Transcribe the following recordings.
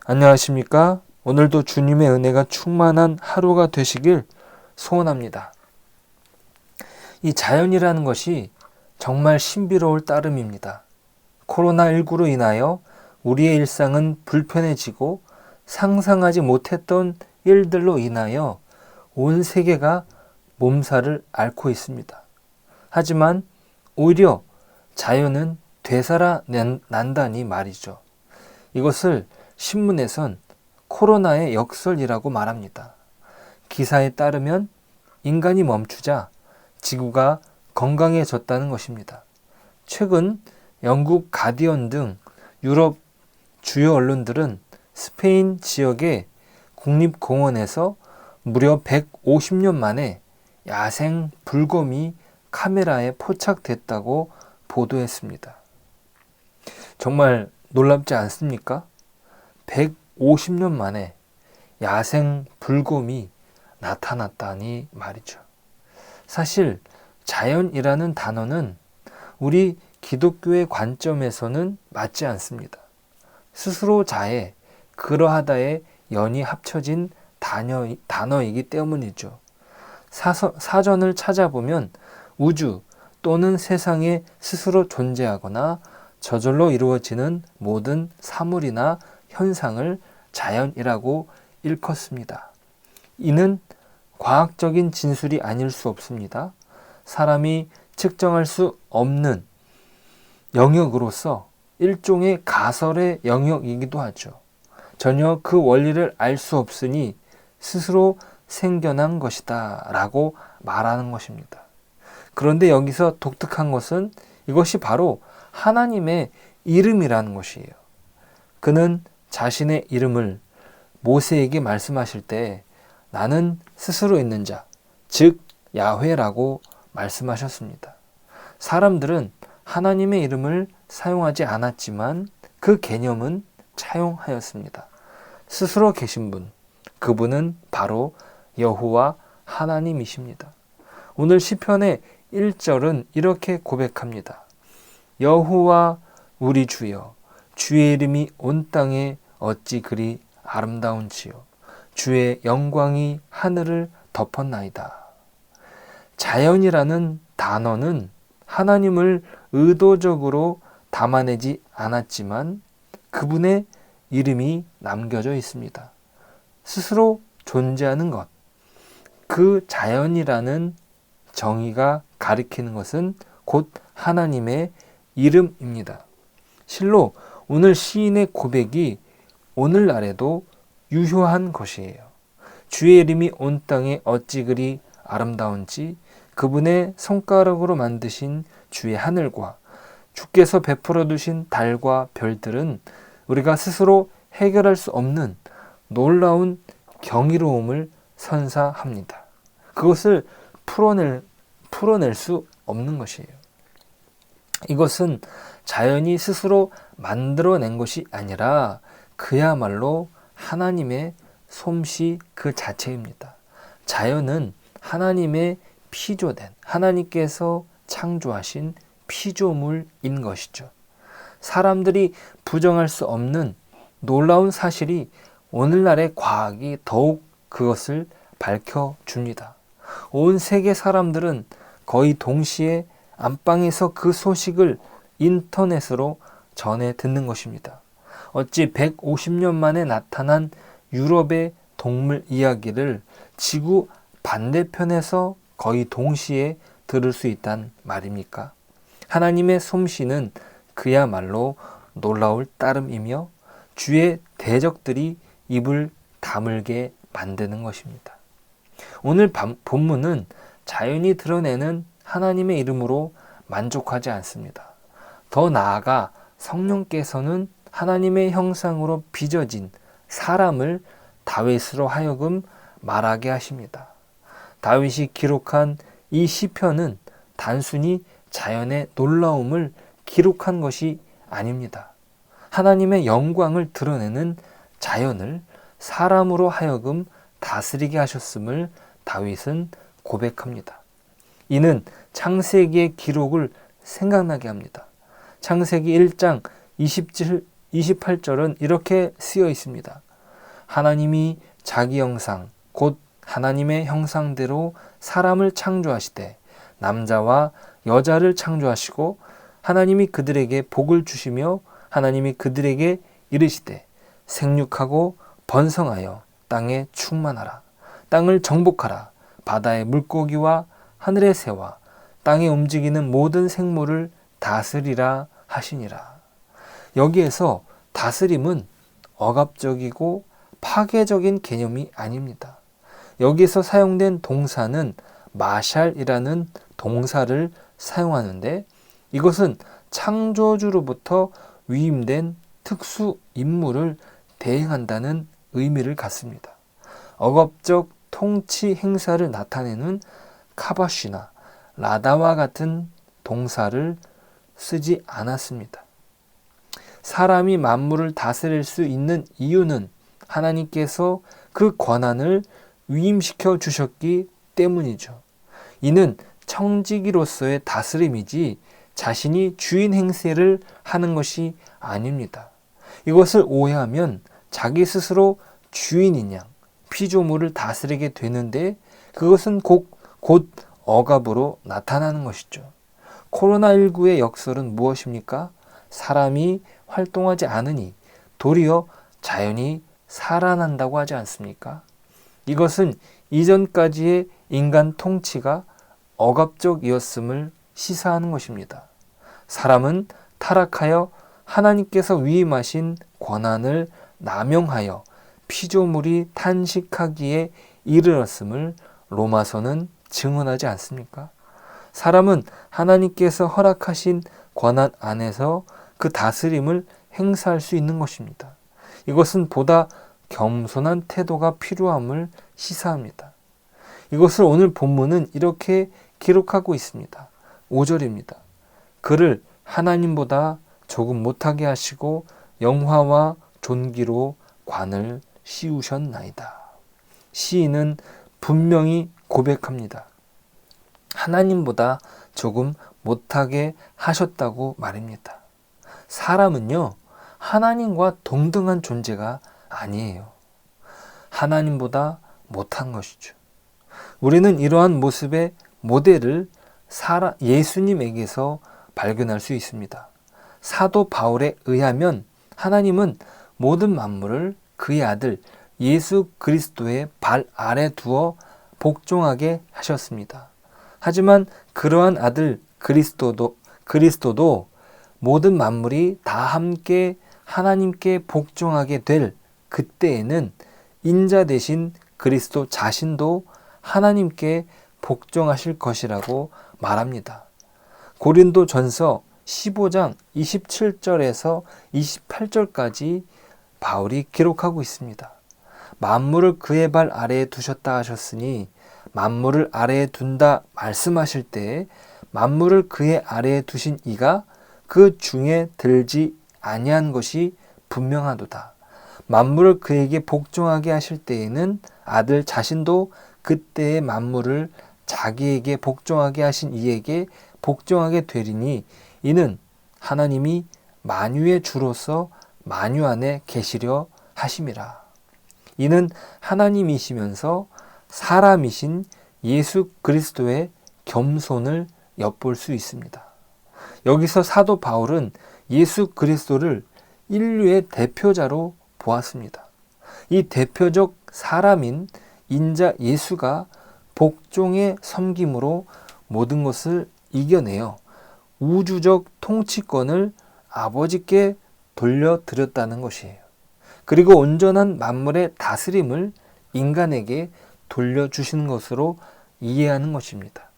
안녕하십니까? 오늘도 주님의 은혜가 충만한 하루가 되시길 소원합니다. 이 자연이라는 것이 정말 신비로울 따름입니다. 코로나19로 인하여 우리의 일상은 불편해지고 상상하지 못했던 일들로 인하여 온 세계가 몸살을 앓고 있습니다. 하지만 오히려 자연은 되살아난다니 말이죠. 이것을 신문에선 코로나의 역설이라고 말합니다. 기사에 따르면 인간이 멈추자 지구가 건강해졌다는 것입니다. 최근 영국 가디언 등 유럽 주요 언론들은 스페인 지역의 국립공원에서 무려 150년 만에 야생 불곰이 카메라에 포착됐다고 보도했습니다. 정말 놀랍지 않습니까? 150년 만에 야생 불곰이 나타났다니 말이죠. 사실 자연이라는 단어는 우리 기독교의 관점에서는 맞지 않습니다. 스스로 자해, 그러하다의 연이 합쳐진 단어이기 때문이죠. 사전을 찾아보면 우주 또는 세상에 스스로 존재하거나 저절로 이루어지는 모든 사물이나 현상을 자연이라고 일컫습니다. 이는 과학적인 진술이 아닐 수 없습니다. 사람이 측정할 수 없는 영역으로서 일종의 가설의 영역이기도 하죠. 전혀 그 원리를 알 수 없으니 스스로 생겨난 것이다 라고 말하는 것입니다. 그런데 여기서 독특한 것은 이것이 바로 하나님의 이름이라는 것이에요. 그는 자신의 이름을 모세에게 말씀하실 때 나는 스스로 있는 자, 즉 야훼라고 말씀하셨습니다. 사람들은 하나님의 이름을 사용하지 않았지만 그 개념은 차용하였습니다. 스스로 계신 분, 그분은 바로 여호와 하나님이십니다. 오늘 시편의 1절은 이렇게 고백합니다. 여호와 우리 주여, 주의 이름이 온 땅에 어찌 그리 아름다운지요. 주의 영광이 하늘을 덮었나이다. 자연이라는 단어는 하나님을 의도적으로 담아내지 않았지만 그분의 이름이 남겨져 있습니다. 스스로 존재하는 것, 그 자연이라는 정의가 가리키는 것은 곧 하나님의 이름입니다. 실로 오늘 시인의 고백이 오늘날에도 유효한 것이에요. 주의 이름이 온 땅에 어찌 그리 아름다운지 그분의 손가락으로 만드신 주의 하늘과 주께서 베풀어 두신 달과 별들은 우리가 스스로 해결할 수 없는 놀라운 경이로움을 선사합니다. 그것을 풀어낼 수 없는 것이에요. 이것은 자연이 스스로 만들어낸 것이 아니라 그야말로 하나님의 솜씨 그 자체입니다. 자연은 하나님의 피조된, 하나님께서 창조하신 피조물인 것이죠. 사람들이 부정할 수 없는 놀라운 사실이 오늘날의 과학이 더욱 그것을 밝혀줍니다. 온 세계 사람들은 거의 동시에 안방에서 그 소식을 인터넷으로 전해 듣는 것입니다. 어찌 150년 만에 나타난 유럽의 동물 이야기를 지구 반대편에서 거의 동시에 들을 수 있단 말입니까? 하나님의 솜씨는 그야말로 놀라울 따름이며 주의 대적들이 입을 다물게 만드는 것입니다. 오늘 본문은 자연이 드러내는 하나님의 이름으로 만족하지 않습니다. 더 나아가 성령께서는 하나님의 형상으로 빚어진 사람을 다윗으로 하여금 말하게 하십니다. 다윗이 기록한 이 시편은 단순히 자연의 놀라움을 기록한 것이 아닙니다. 하나님의 영광을 드러내는 자연을 사람으로 하여금 다스리게 하셨음을 다윗은 고백합니다. 이는 창세기의 기록을 생각나게 합니다. 창세기 1장 28절은 이렇게 쓰여 있습니다. 하나님이 자기 형상 곧 하나님의 형상대로 사람을 창조하시되 남자와 여자를 창조하시고 하나님이 그들에게 복을 주시며 하나님이 그들에게 이르시되 생육하고 번성하여 땅에 충만하라. 땅을 정복하라. 바다의 물고기와 하늘의 새와 땅에 움직이는 모든 생물을 다스리라 하시니라. 여기에서 다스림은 억압적이고 파괴적인 개념이 아닙니다. 여기에서 사용된 동사는 마샬이라는 동사를 사용하는데 이것은 창조주로부터 위임된 특수 임무를 대행한다는 의미를 갖습니다. 억압적 통치 행사를 나타내는 카바시나 라다와 같은 동사를 쓰지 않았습니다. 사람이 만물을 다스릴 수 있는 이유는 하나님께서 그 권한을 위임시켜 주셨기 때문이죠. 이는 청지기로서의 다스림이지 자신이 주인 행세를 하는 것이 아닙니다. 이것을 오해하면 자기 스스로 주인인 양 피조물을 다스리게 되는데 그것은 곧 억압으로 나타나는 것이죠. 코로나19의 역설은 무엇입니까? 사람이 활동하지 않으니 도리어 자연이 살아난다고 하지 않습니까? 이것은 이전까지의 인간 통치가 억압적이었음을 시사하는 것입니다. 사람은 타락하여 하나님께서 위임하신 권한을 남용하여 피조물이 탄식하기에 이르렀음을 로마서는 증언하지 않습니까? 사람은 하나님께서 허락하신 권한 안에서 그 다스림을 행사할 수 있는 것입니다. 이것은 보다 겸손한 태도가 필요함을 시사합니다. 이것을 오늘 본문은 이렇게 기록하고 있습니다. 5절입니다. 그를 하나님보다 조금 못하게 하시고 영화와 존귀로 관을 씌우셨나이다. 시인은 분명히 고백합니다. 하나님보다 조금 못하게 하셨다고 말입니다. 사람은요, 하나님과 동등한 존재가 아니에요. 하나님보다 못한 것이죠. 우리는 이러한 모습의 모델을 예수님에게서 발견할 수 있습니다. 사도 바울에 의하면 하나님은 모든 만물을 그의 아들 예수 그리스도의 발 아래 두어 복종하게 하셨습니다. 하지만 그러한 아들 그리스도도 모든 만물이 다 함께 하나님께 복종하게 될 그때에는 인자 대신 그리스도 자신도 하나님께 복종하실 것이라고 말합니다. 고린도전서 15장 27절에서 28절까지 바울이 기록하고 있습니다. 만물을 그의 발 아래에 두셨다 하셨으니 만물을 아래에 둔다 말씀하실 때 만물을 그의 아래에 두신 이가 그 중에 들지 아니한 것이 분명하도다. 만물을 그에게 복종하게 하실 때에는 아들 자신도 그때의 만물을 자기에게 복종하게 하신 이에게 복종하게 되리니 이는 하나님이 만유의 주로서 만유 안에 계시려 하심이라. 이는 하나님이시면서 사람이신 예수 그리스도의 겸손을 엿볼 수 있습니다. 여기서 사도 바울은 예수 그리스도를 인류의 대표자로 보았습니다. 이 대표적 사람인 인자 예수가 복종의 섬김으로 모든 것을 이겨내어 우주적 통치권을 아버지께 돌려드렸다는 것이에요. 그리고 온전한 만물의 다스림을 인간에게 돌려주시는 것으로 이해한 것입니다.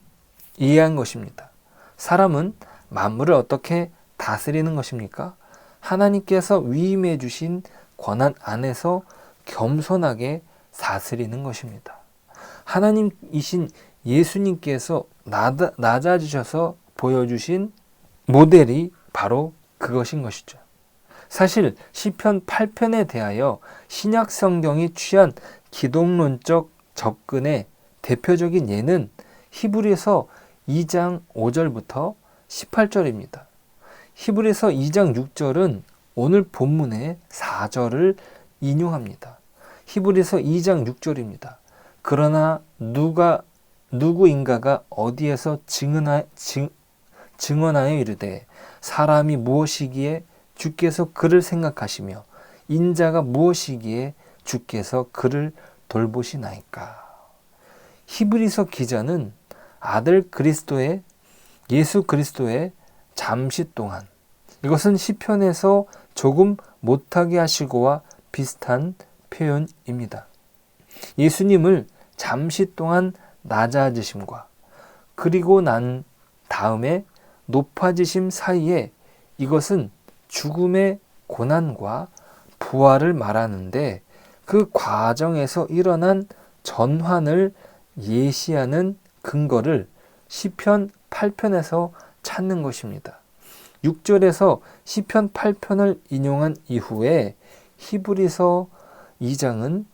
사람은 만물을 어떻게 다스리는 것입니까? 하나님께서 위임해 주신 권한 안에서 겸손하게 다스리는 것입니다. 하나님이신 예수님께서 낮아지셔서 보여주신 모델이 바로 그것인 것이죠. 사실 시편 8편에 대하여 신약 성경이 취한 기독론적 접근의 대표적인 예는 히브리서 2장 5절부터 18절입니다. 히브리서 2장 6절은 오늘 본문의 4절을 인용합니다. 히브리서 2장 6절입니다. 그러나 누구인가가 어디에서 증언하여 이르되 사람이 무엇이기에 주께서 그를 생각하시며 인자가 무엇이기에 주께서 그를 돌보시나이까. 히브리서 기자는 아들 예수 그리스도의 잠시 동안, 이것은 시편에서 조금 못하게 하시고와 비슷한 표현입니다. 예수님을 잠시 동안 낮아지심과 그리고 난 다음에 높아지심 사이에, 이것은 죽음의 고난과 부활을 말하는데 그 과정에서 일어난 전환을 예시하는 근거를 시편 8편에서 찾는 것입니다. 6절에서 시편 8편을 인용한 이후에 히브리서 2장은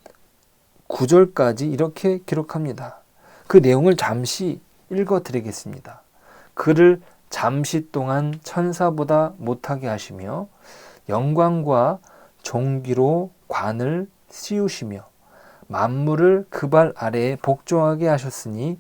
9절까지 이렇게 기록합니다. 그 내용을 잠시 읽어드리겠습니다. 그를 잠시 동안 천사보다 못하게 하시며 영광과 존귀로 관을 씌우시며 만물을 그 발 아래에 복종하게 하였으니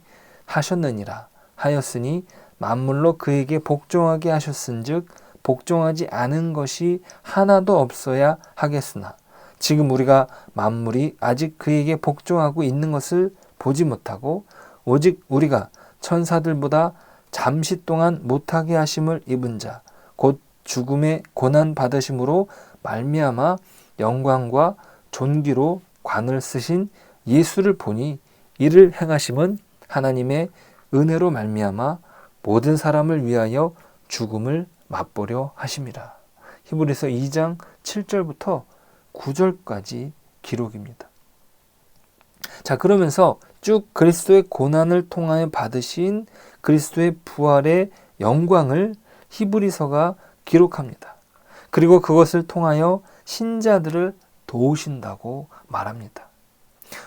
만물로 그에게 복종하게 하셨은즉 복종하지 않은 것이 하나도 없어야 하겠으나 지금 우리가 만물이 아직 그에게 복종하고 있는 것을 보지 못하고 오직 우리가 천사들보다 잠시 동안 못하게 하심을 입은 자 곧 죽음의 고난 받으심으로 말미암아 영광과 존귀로 관을 쓰신 예수를 보니 이를 행하심은 하나님의 은혜로 말미암아 모든 사람을 위하여 죽음을 맛보려 하심이라. 히브리서 2장 7절부터 9절까지 기록입니다. 자, 그러면서 쭉 그리스도의 고난을 통하여 받으신 그리스도의 부활의 영광을 히브리서가 기록합니다. 그리고 그것을 통하여 신자들을 도우신다고 말합니다.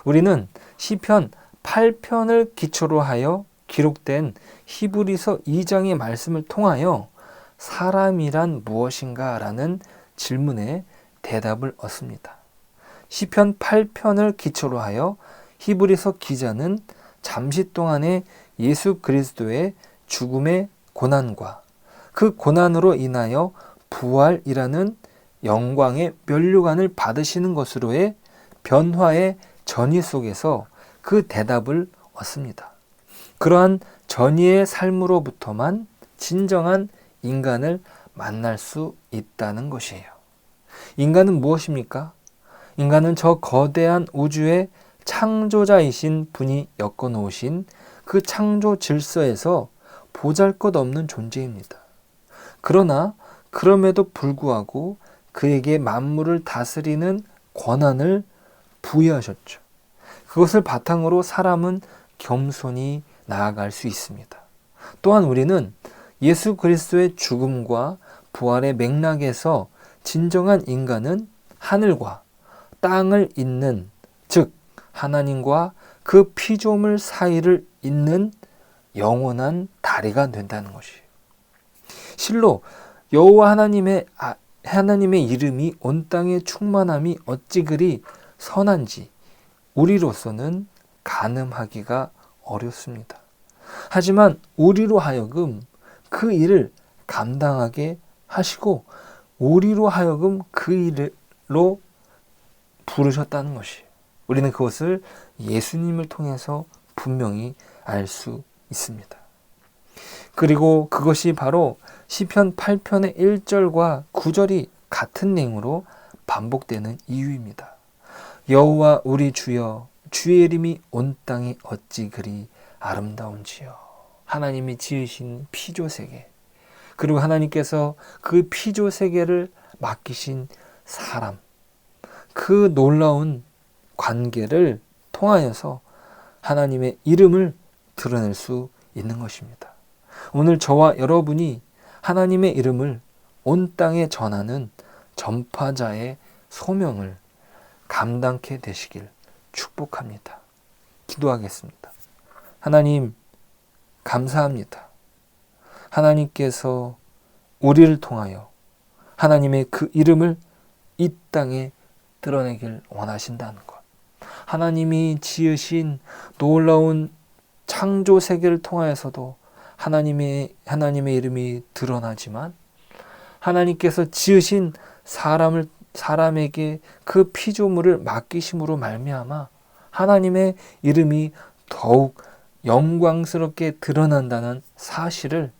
우리는 시편 8편을 기초로 하여 기록된 히브리서 2장의 말씀을 통하여 사람이란 무엇인가 라는 질문에 대답을 얻습니다. 시편 8편을 기초로 하여 히브리서 기자는 잠시 동안의 예수 그리스도의 죽음의 고난과 그 고난으로 인하여 부활이라는 영광의 면류관을 받으시는 것으로의 변화의 전이 속에서 그 대답을 얻습니다. 그러한 전이의 삶으로부터만 진정한 인간을 만날 수 있다는 것이에요. 인간은 무엇입니까? 인간은 저 거대한 우주의 창조자이신 분이 엮어놓으신 그 창조 질서에서 보잘것없는 존재입니다. 그러나 그럼에도 불구하고 그에게 만물을 다스리는 권한을 부여하셨죠. 그것을 바탕으로 사람은 겸손히 나아갈 수 있습니다. 또한 우리는 예수 그리스도의 죽음과 부활의 맥락에서 진정한 인간은 하늘과 땅을 잇는, 즉 하나님과 그 피조물 사이를 잇는 영원한 다리가 된다는 것이에요. 실로 여호와 하나님의 이름이 온 땅의 충만함이 어찌 그리 선한지 우리로서는 가늠하기가 어렵습니다. 하지만 우리로 하여금 그 일을 감당하게 하시고 우리로 하여금 그 일로 부르셨다는 것이에요. 우리는 그것을 예수님을 통해서 분명히 알 수 있습니다. 그리고 그것이 바로 시편 8편의 1절과 9절이 같은 내용으로 반복되는 이유입니다. 여호와 우리 주여, 주의 이름이 온 땅에 어찌 그리 아름다운지요. 하나님이 지으신 피조세계, 그리고 하나님께서 그 피조세계를 맡기신 사람, 그 놀라운 관계를 통하여서 하나님의 이름을 드러낼 수 있는 것입니다. 오늘 저와 여러분이 하나님의 이름을 온 땅에 전하는 전파자의 소명을 감당케 되시길 축복합니다. 기도하겠습니다. 하나님, 감사합니다. 하나님께서 우리를 통하여 하나님의 그 이름을 이 땅에 드러내길 원하신다는 것. 하나님이 지으신 놀라운 창조 세계를 통하여서도 하나님의 이름이 드러나지만, 하나님께서 지으신 사람에게 그 피조물을 맡기심으로 말미암아 하나님의 이름이 더욱 영광스럽게 드러난다는 사실을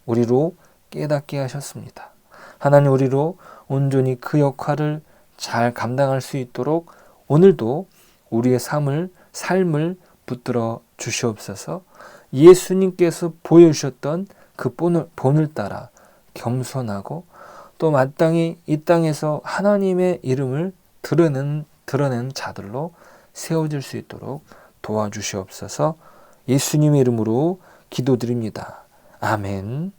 우리로 깨닫게 하셨습니다. 하나님, 우리로 온전히 그 역할을 잘 감당할 수 있도록 오늘도 우리의 삶을 붙들어 주시옵소서. 예수님께서 보여주셨던 그 본을 따라 겸손하고 또 마땅히 이 땅에서 하나님의 이름을 드러내는 자들로 세워질 수 있도록 도와주시옵소서. 예수님의 이름으로 기도드립니다. 아멘.